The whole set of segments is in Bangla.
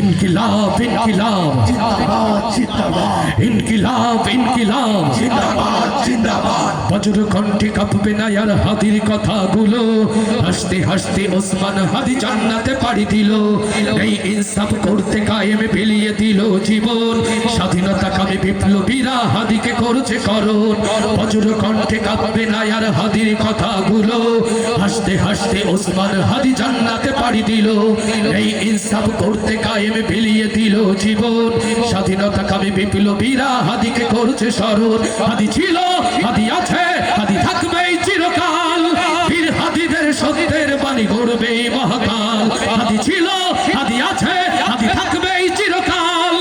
ইনকিলাব ইনকিলাব জিন্দাবাদ জিন্দাবাদ ইনকিলাব ইনকিলাব জিন্দাবাদ জিন্দাবাদ বজ্র কণ্ঠে কাঁপবে না আর হাদির কথাগুলো হাসতে হাসতে ওসমান হাদি জান্নাতে পাড়ি দিল এই ইনসাফ করতে কায়েম বিলিয়ে দিল জীবন স্বাধীনতা কামে বিপ্লবীরা হাদিকে করছে করণ বজ্র কণ্ঠে কাঁপবে না আর হাদির কথাগুলো হাসতে হাসতে ওসমান হাদি জান্নাতে পাড়ি দিল এই ইনসাফ করতে কায়েম বিলিয়ে দিল জীবন স্বাধীনতা কামে বিপ্লবীরা হাদিকে করছে স্মরণ হাদি ছিল হাদি আছে হাদি থাকবে চিরকাল বীর হাদিদের সত্যের বাণী গড়বে মহাকাল হাদি ছিল হাদি আছে হাদি থাকবে চিরকাল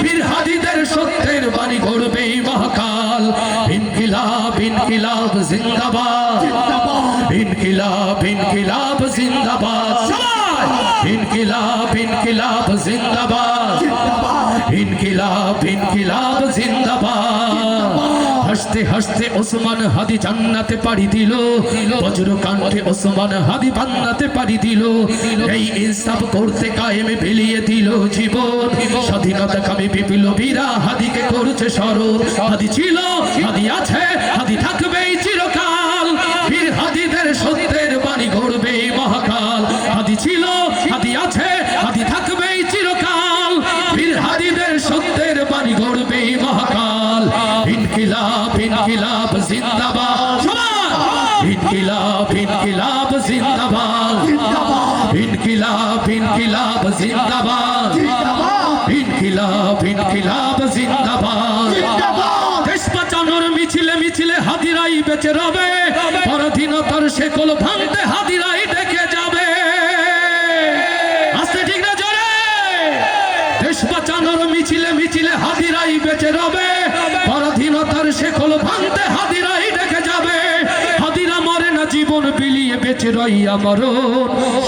বীর হাদিদের সত্যের বাণী গড়বে মহাকাল ইনকিলাব ইনকিলাব জিন্দাবাদ ইনকিলাব ইনকিলাব জিন্দাবাদ ইনকিলাব ইনকিলাব জিন্দাবাদ ইনকিলাব ইনকিলাব জিন্দাবাদ হাসতে হাসতে ওসমান হাদি জান্নাতে পাড়ি দিল বজ্র কাণ্ঠে ওসমান হাদি জান্নাতে পাড়ি দিল এই ইনসাফ করতে কায়েম বিলিয়ে দিল জীবন স্বাধীনতা কামী বিপ্লবীরা হাদিকে করছে স্মরণ হাদি ছিল হাদি আছে হাদি থাকবে চিরকাল বীর হাদিদের সত্যের বাণী গড়বে মহাকাল হাদি ছিল হাদি আছে হাদি থাকবে চিরকাল বীর হাদিদের সত্যের বাণী গড়বে মহাকাল ইনকিলাব ইনকিলাব জিন্দাবাদ ইনকিলাব ইনকিলাব জিন্দাবাদ ইনকিলাব ইনকিলাব জিন্দাবাদ ইনকিলাব ইনকিলাব জিন্দাবাদ দেশ বাঁচানোর মিছিলে মিছিলে হাদিরাই বেঁচে রবে পরাধীনতার শেকল ভাঙতে হাদিরাই ডেকে যাবে আস্তে ঠিক না জোরে দেশ বাঁচানোর মিছিলে মিছিলে হাদিরাই বেঁচে রবে পরাধীনতার শেকল ভাঙতে হাদিরাই ডেকে যাবে হাদিরা মরে না জীবন বিলিয়ে বেঁচে রই আমারও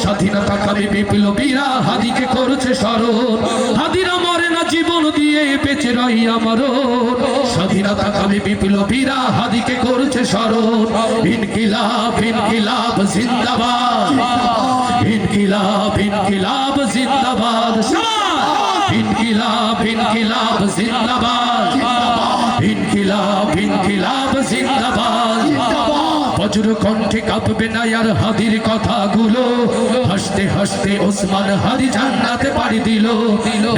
স্বাধীনতা কামী বিপ্লবীরা হাদিকে করছে স্মরণ হাদিরা মরে না জীবন দিয়ে বেঁচে রই আমারও স্বাধীনতা কামী বিপ্লবীরা হাদিকে করছে স্মরণ ইনকিলাব ইনকিলাব জিন্দাবাদ ইনকিলাব ইনকিলাব জিন্দাবাদ ইনকিলাব ইনকিলাব জিন্দাবাদ ইনকিলাব ইনকিলাব জিন্দাবাদ বজ্র কণ্ঠে কাঁপবে না আর হাদির কথাগুলো হাসতে হাসতে ওসমান হাদি জান্নাতে পাড়ি দিল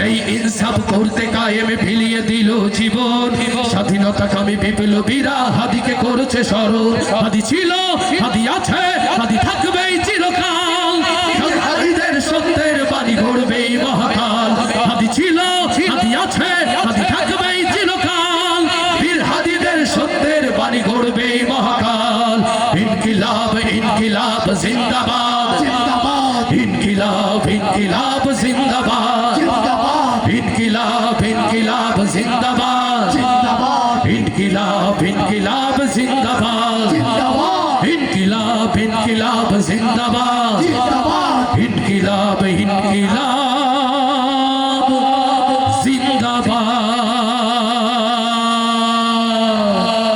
এই ইনসাফ করতে কায়েম বিলিয়ে দিল জীবন স্বাধীনতা কামী বিপ্লবীরা হাদিকে করছে স্মরণ হাদি ছিল হাদি আছে হাদি থাকবে চিরকাল হাদিদের সত্যের বাণী গড়বে মহাকাল হাদি ছিল হাদি আছে হাদি থাকবে চিরকাল বীর হাদিদের সত্যের বাণী গড়বে মহাকাল ইনকিলাব ইনকিলাব জিন্দাবাদ ইনকিলাব ইনকিলাব জিন্দাবাদ ইনকিলাব ইনকিলাব জিন্দাবাদ ইনকিলাব ইনকিলাব জিন্দাবাদ ইনকিলাব ইনকিলাব জিন্দাবাদ